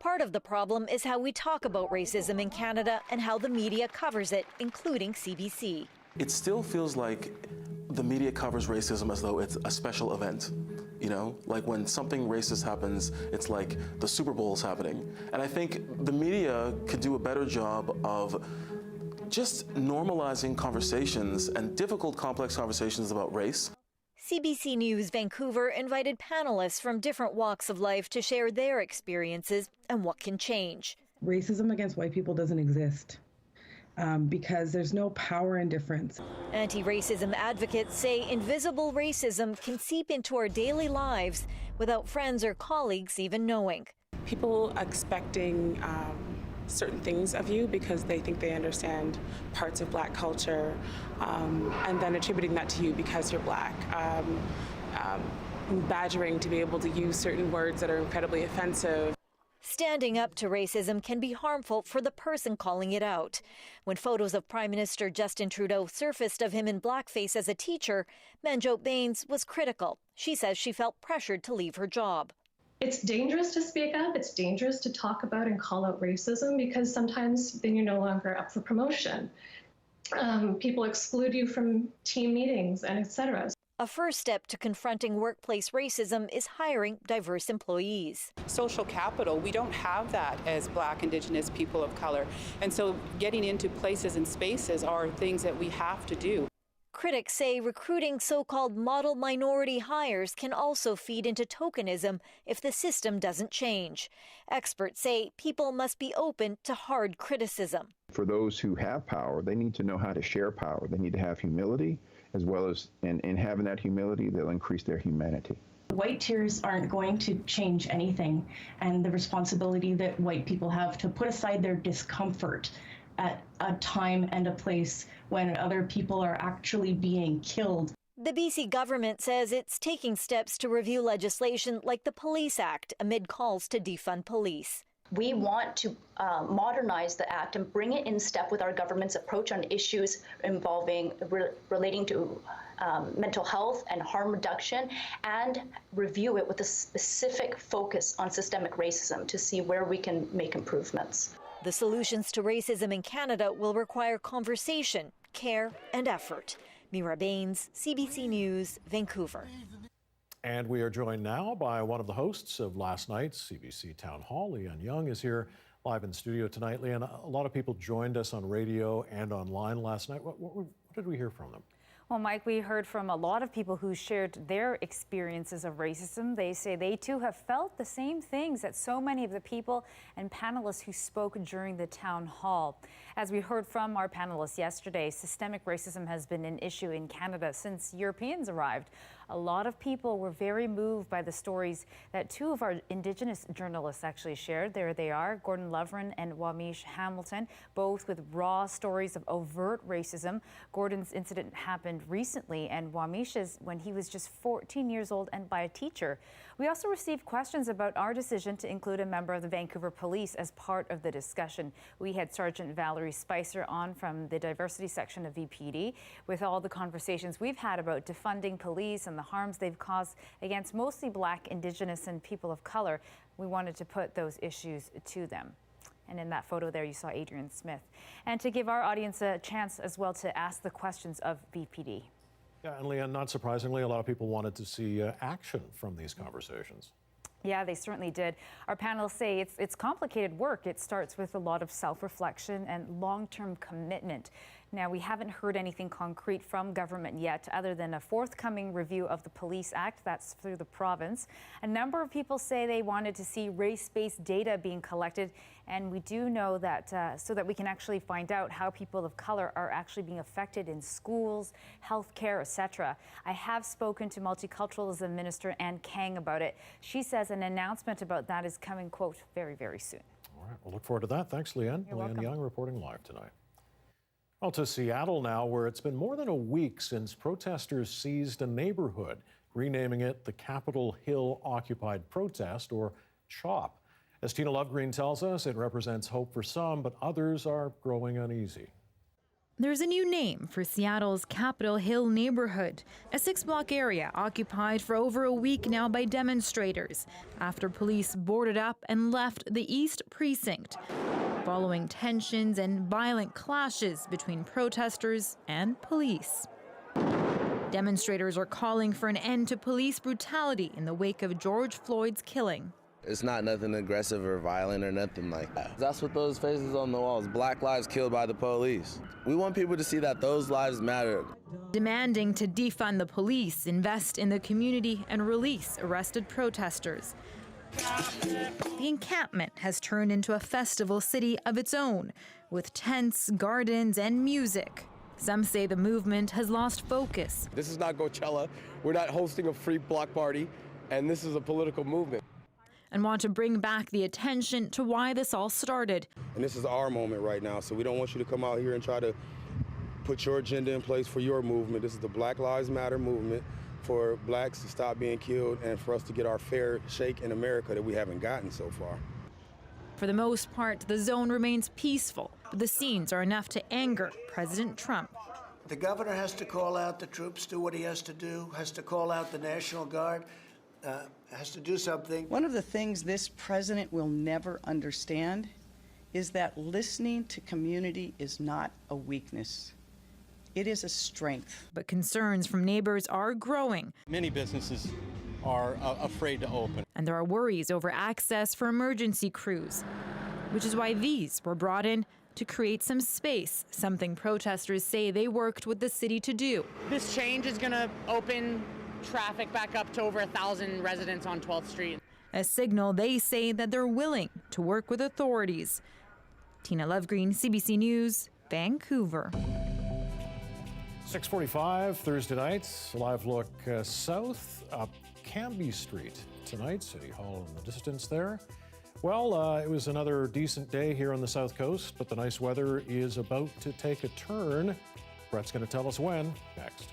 Part of the problem is how we talk about racism in Canada and how the media covers it, including CBC. It still feels like the media covers racism as though it's a special event. You know, like when something racist happens, it's like the Super Bowl is happening. And I think the media could do a better job of just normalizing conversations and difficult, complex conversations about race. CBC News Vancouver invited panelists from different walks of life to share their experiences and what can change. Racism against white people doesn't exist because there's no power in difference. Anti-racism advocates say invisible racism can seep into our daily lives without friends or colleagues even knowing. People expecting certain things of you because they think they understand parts of Black culture, and then attributing that to you because you're Black. Badgering to be able to use certain words that are incredibly offensive. Standing up to racism can be harmful for the person calling it out. When photos of Prime Minister Justin Trudeau surfaced of him in blackface as a teacher, Manjot Baines was critical. She says she felt pressured to leave her job. It's dangerous to speak up. It's dangerous to talk about and call out racism because sometimes then you're no longer up for promotion. People exclude you from team meetings and etc. A first step to confronting workplace racism is hiring diverse employees. Social capital, we don't have that as Black, Indigenous people of color. And so getting into places and spaces are things that we have to do. Critics say recruiting so-called model minority hires can also feed into tokenism if the system doesn't change. Experts say people must be open to hard criticism. For those who have power, they need to know how to share power. They need to have humility, as well as, in having that humility, they'll increase their humanity. White tears aren't going to change anything, and the responsibility that white people have to put aside their discomfort at a time and a place when other people are actually being killed. The BC government says it's taking steps to review legislation like the Police Act amid calls to defund police. We want to modernize the act and bring it in step with our government's approach on issues involving relating to mental health and harm reduction, and review it with a specific focus on systemic racism to see where we can make improvements. The solutions to racism in Canada will require conversation, care, and effort. Vera Baines, CBC News, Vancouver. And we are joined now by one of the hosts of last night's CBC Town Hall. Leanne Young is here live in studio tonight. Leanne, a lot of people joined us on radio and online last night. What did we hear from them? Well, Mike, we heard from a lot of people who shared their experiences of racism. They say they too have felt the same things that so many of the people and panelists who spoke during the town hall. As we heard from our panelists yesterday, systemic racism has been an issue in Canada since Europeans arrived. A lot of people were very moved by the stories that two of our Indigenous journalists actually shared. There they are, Gordon Lovren and Wamish Hamilton, both with raw stories of overt racism. Gordon's incident happened recently, and Wamish's when he was just 14 years old and by a teacher. We also received questions about our decision to include a member of the Vancouver Police as part of the discussion. We had Sergeant Valerie Spicer on from the diversity section of VPD with all the conversations we've had about defunding police and the harms they've caused against mostly Black, Indigenous, and people of color. We wanted to put those issues to them. And in that photo there, you saw Adrian Smith. And to give our audience a chance as well to ask the questions of VPD. Yeah, and Leanne, not surprisingly, a lot of people wanted to see action from these conversations. Yeah, they certainly did. Our panelists say it's complicated work. It starts with a lot of self-reflection and long-term commitment. Now, we haven't heard anything concrete from government yet, other than a forthcoming review of the Police Act. That's through the province. A number of people say they wanted to see race-based data being collected, and we do know that so that we can actually find out how people of color are actually being affected in schools, healthcare, etc. I have spoken to Multiculturalism Minister Anne Kang about it. She says an announcement about that is coming, quote, very, very soon. All right, we'll look forward to that. Thanks, Leanne. You're Leanne welcome. Young reporting live tonight. Well, to Seattle now, where it's been more than a week since protesters seized a neighborhood, renaming it the Capitol Hill Occupied Protest, or CHOP. As Tina Lovegreen tells us, it represents hope for some, but others are growing uneasy. There's a new name for Seattle's Capitol Hill neighborhood, a 6-block area occupied for over a week now by demonstrators after police boarded up and left the East Precinct, following tensions and violent clashes between protesters and police. Demonstrators are calling for an end to police brutality in the wake of George Floyd's killing. It's not nothing aggressive or violent or nothing like that. That's what those faces on the walls. Black lives killed by the police. We want people to see that those lives matter. Demanding to defund the police, invest in the community, and release arrested protesters. The encampment has turned into a festival city of its own, with tents, gardens, and music. Some say the movement has lost focus. This is not Coachella. We're not hosting a free block party, and this is a political movement. And want to bring back the attention to why this all started. And this is our moment right now, so we don't want you to come out here and try to put your agenda in place for your movement. This is the Black Lives Matter movement for blacks to stop being killed and for us to get our fair shake in America that we haven't gotten so far. For the most part, the zone remains peaceful, but the scenes are enough to anger President Trump. The governor has to call out the troops, do what he has to do, has to call out the National Guard, has to do something. One of the things this president will never understand is that listening to community is not a weakness. It is a strength. But concerns from neighbors are growing. Many businesses are afraid to open. And there are worries over access for emergency crews, which is why these were brought in to create some space, something protesters say they worked with the city to do. This change is going to open traffic back up to over 1,000 residents on 12th Street. A signal they say that they're willing to work with authorities. Tina Lovegreen, CBC News, Vancouver. 6:45 Thursday night, a live look south up Cambie Street tonight, City Hall in the distance there. Well, it was another decent day here on the South Coast, but the nice weather is about to take a turn. Brett's going to tell us when next.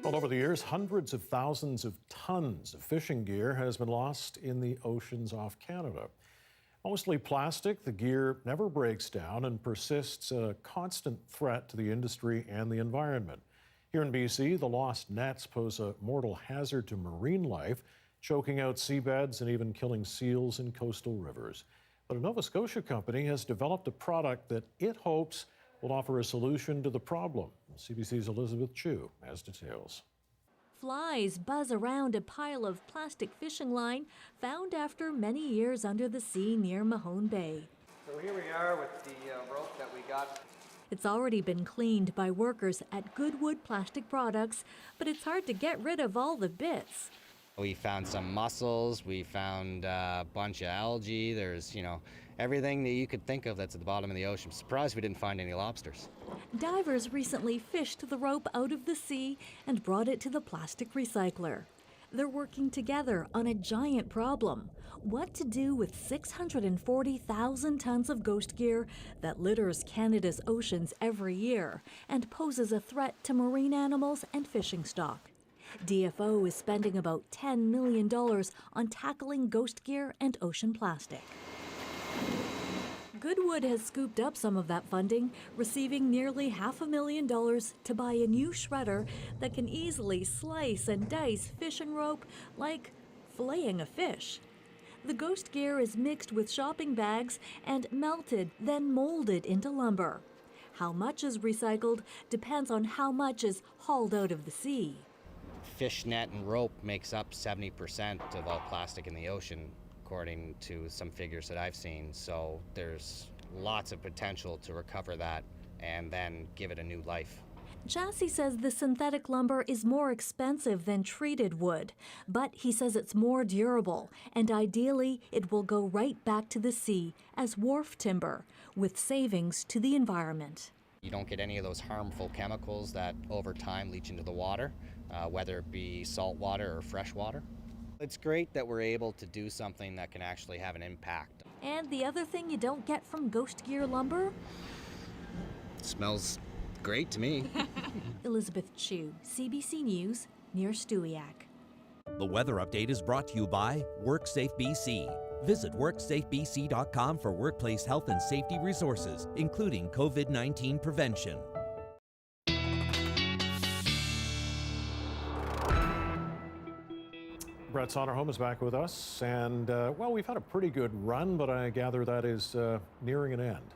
Well, over the years, hundreds of thousands of tons of fishing gear has been lost in the oceans off Canada. Mostly plastic, the gear never breaks down and persists a constant threat to the industry and the environment. Here in BC, the lost nets pose a mortal hazard to marine life, choking out seabeds and even killing seals in coastal rivers. But a Nova Scotia company has developed a product that it hopes will offer a solution to the problem. CBC's Elizabeth Chu has details. Flies buzz around a pile of plastic fishing line found after many years under the sea near Mahone Bay. So here we are with the rope that we got. It's already been cleaned by workers at Goodwood Plastic Products, but it's hard to get rid of all the bits. We found some mussels, we found a bunch of algae, there's, everything that you could think of that's at the bottom of the ocean. Surprised we didn't find any lobsters. Divers recently fished the rope out of the sea and brought it to the plastic recycler. They're working together on a giant problem: what to do with 640,000 tons of ghost gear that litters Canada's oceans every year and poses a threat to marine animals and fishing stock. DFO is spending about $10 million on tackling ghost gear and ocean plastic. Goodwood has scooped up some of that funding, receiving nearly $500,000 to buy a new shredder that can easily slice and dice fishing rope like filleting a fish. The ghost gear is mixed with shopping bags and melted, then molded into lumber. How much is recycled depends on how much is hauled out of the sea. Fish net and rope makes up 70% of all plastic in the ocean, according to some figures that I've seen. So there's lots of potential to recover that and then give it a new life. Jassy says the synthetic lumber is more expensive than treated wood, but he says it's more durable, and ideally it will go right back to the sea as wharf timber, with savings to the environment. You don't get any of those harmful chemicals that over time leach into the water, whether it be salt water or fresh water. It's great that we're able to do something that can actually have an impact. And the other thing you don't get from ghost gear lumber? It smells great to me. Elizabeth Chu, CBC News, near Stewiacke. The weather update is brought to you by WorkSafe BC. Visit WorksafeBC.com for workplace health and safety resources, including COVID-19 prevention. Brett Soderholm is back with us, and well, we've had a pretty good run, but I gather that is nearing an end.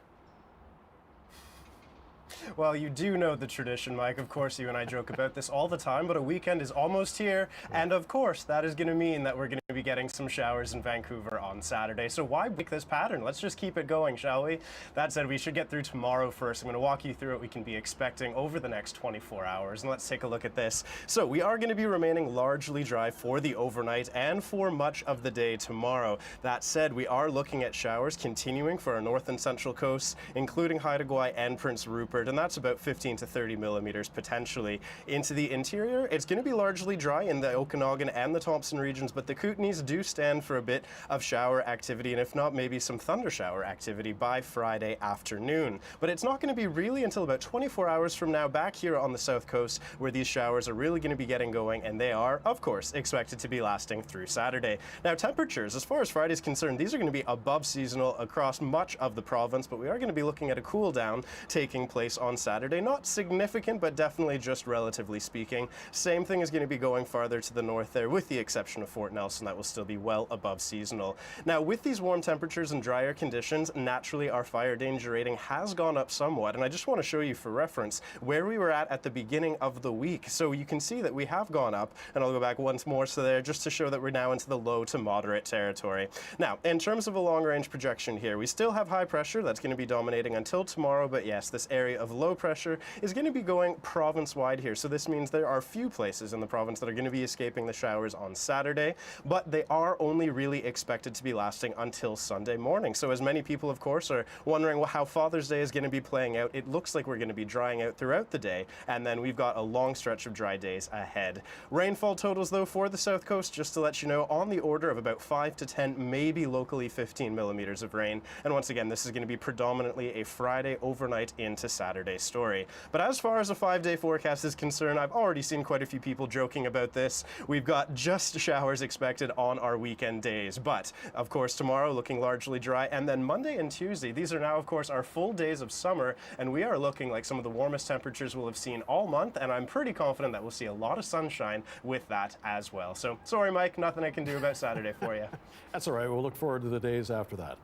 Well, you do know the tradition, Mike. Of course, you and I joke about this all the time, but a weekend is almost here, and of course, that is going to mean that we're going to be getting some showers in Vancouver on Saturday. So why break this pattern? Let's just keep it going, shall we? That said, we should get through tomorrow first. I'm going to walk you through what we can be expecting over the next 24 hours, and let's take a look at this. So we are going to be remaining largely dry for the overnight and for much of the day tomorrow. That said, we are looking at showers continuing for our north and central coasts, including Haida Gwaii and Prince Rupert, and that's about 15 to 30 millimeters potentially. Into the interior, it's going to be largely dry in the Okanagan and the Thompson regions, but the Kootenays do stand for a bit of shower activity, and if not, maybe some thunder shower activity by Friday afternoon. But it's not going to be really until about 24 hours from now back here on the south coast where these showers are really going to be getting going, and they are, of course, expected to be lasting through Saturday. Now, temperatures, as far as Friday is concerned, these are going to be above seasonal across much of the province, but we are going to be looking at a cool down taking place on Saturday. Not significant, but definitely just relatively speaking. Same thing is going to be going farther to the north there, with the exception of Fort Nelson. That will still be well above seasonal. Now, with these warm temperatures and drier conditions, naturally our fire danger rating has gone up somewhat, and I just want to show you for reference where we were at the beginning of the week. So you can see that we have gone up, and I'll go back once more so there just to show that we're now into the low to moderate territory. Now, in terms of a long-range projection here, we still have high pressure that's going to be dominating until tomorrow, but yes, this area of low pressure is going to be going province-wide here. So this means there are few places in the province that are going to be escaping the showers on Saturday. But but they are only really expected to be lasting until Sunday morning. So as many people, of course, are wondering how Father's Day is going to be playing out, it looks like we're going to be drying out throughout the day, and then we've got a long stretch of dry days ahead. Rainfall totals, though, for the South Coast, just to let you know, on the order of about 5 to 10, maybe locally 15 millimeters of rain. And once again, this is going to be predominantly a Friday overnight into Saturday story. But as far as a 5-day forecast is concerned, I've already seen quite a few people joking about this. We've got just showers expected on our weekend days. But, of course, tomorrow looking largely dry. And then Monday and Tuesday, these are now, of course, our full days of summer. And we are looking like some of the warmest temperatures we'll have seen all month. And I'm pretty confident that we'll see a lot of sunshine with that as well. So, sorry, Mike, nothing I can do about Saturday for you. That's all right. We'll look forward to the days after that.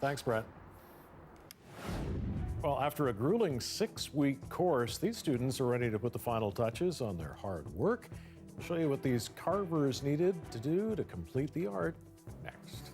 Thanks, Brett. Well, after a grueling 6-week course, these students are ready to put the final touches on their hard work. I'll show you what these carvers needed to do to complete the art next.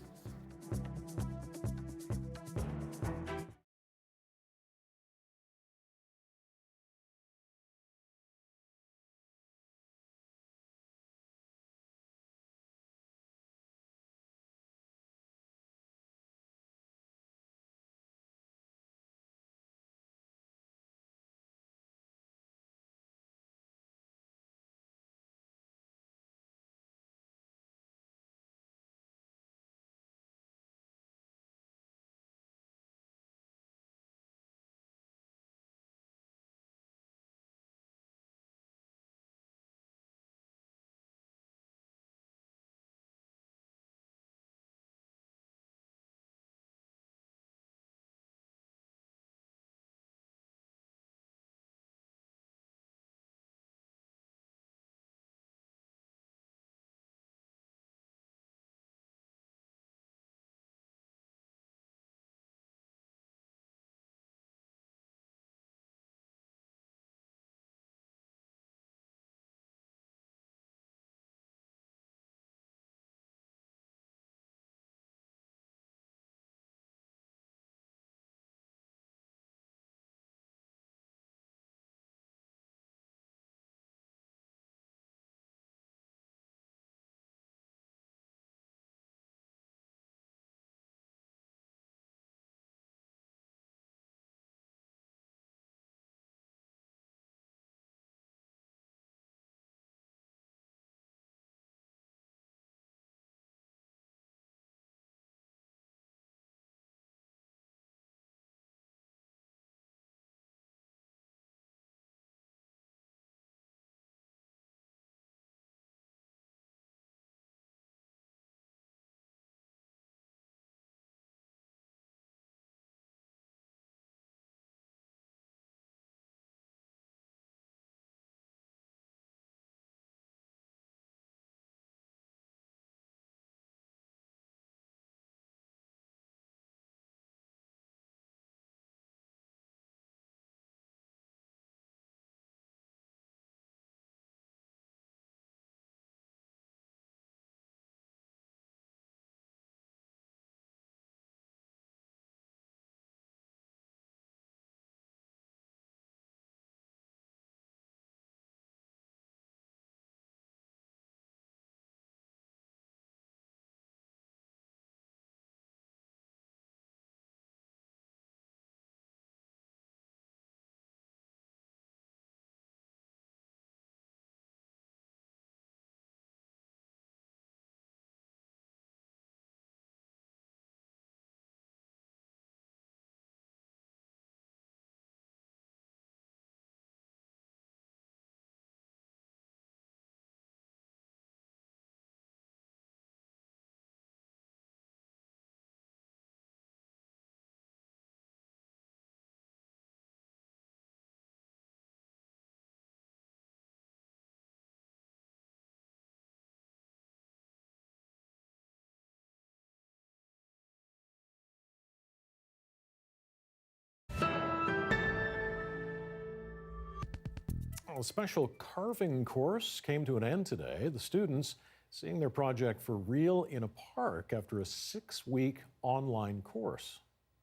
A special carving course came to an end today. The students seeing their project for real in a park after a 6-week online course.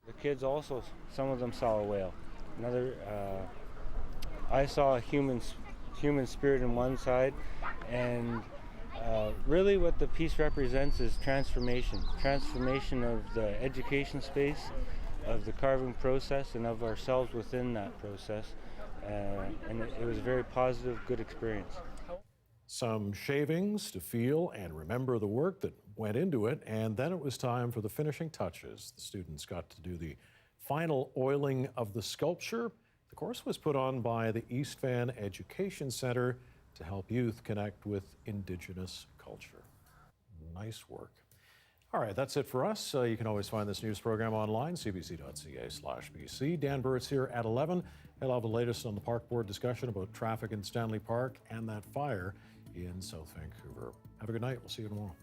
The kids also, some of them saw a whale. I saw a human spirit on one side, and Really what the piece represents is transformation of the education space, of the carving process, and of ourselves within that process. And it was a very positive, good experience. Some shavings to feel and remember the work that went into it, and then it was time for the finishing touches. The students got to do the final oiling of the sculpture. The course was put on by the East Van Education Center to help youth connect with Indigenous culture. Nice work. All right, that's it for us. You can always find this news program online, cbc.ca/BC. Dan Burt's here at 11. He'll have the latest on the Park Board discussion about traffic in Stanley Park and that fire in South Vancouver. Have a good night. We'll see you tomorrow.